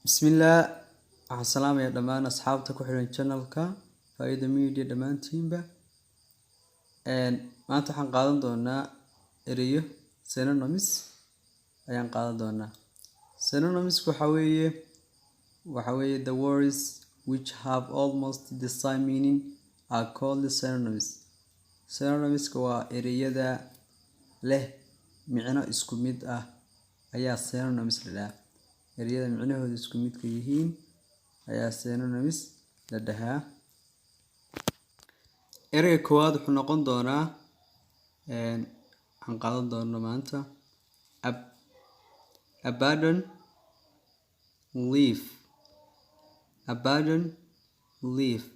بسم الله. السلام يا دمان أصحابتك وحلوين channelka فايدة ميديا دمان تيمبا ما أنت حنقادن دونا إريو synonyms أيان قادن دونا synonyms وحوية the words which have almost the same meaning are called synonyms كوا إريدا له معنى isku mid ayaa synonyms la ereyada micnahoodu isku mid ka yihiin ayaa synonyms la dhahaa. Ereyga koowaad wuxuu noqon doonaa aan qaadan doono maanta abandon, leave.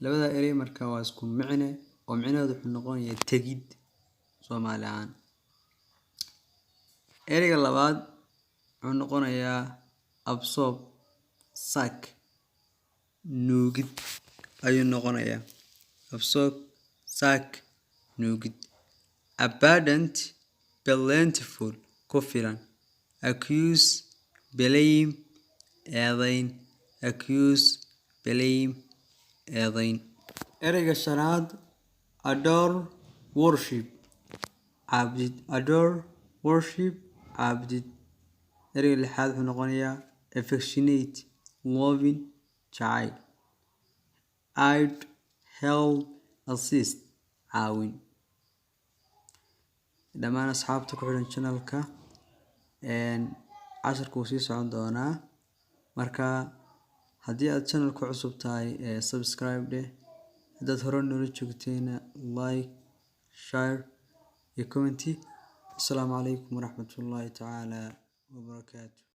Labada erey marka waa isku micne oo micnahoodu wuxuu noqonayaa tegid Soomaali ahaan. Ereyga labaad wuxuu noqonayaa absorb, suck, nuugid ayuu noqonayaa. Absorb, suck, nuugid. Abundant, plentiful, ku filan. Accuse, blame, eedayn. Accuse, blame, eedayn. Ereyga shanaad adore, worship, caabudid. Adore, worship, caabudid. Ereyga lixaad wuxuu noqonayaa affectionate, loving, jacayl. Aid, help, assist, caawin. Dhamaan asxaabta ku xiran channelka casharku wuu sii socon doonaa. Marka haddii aad channelka cusub tahay subscribe dheh. Haddaad hore noola joogtayna like, share iyo comment. Assalamu alaikum warahmatullahi ta'ala wabarakatuh.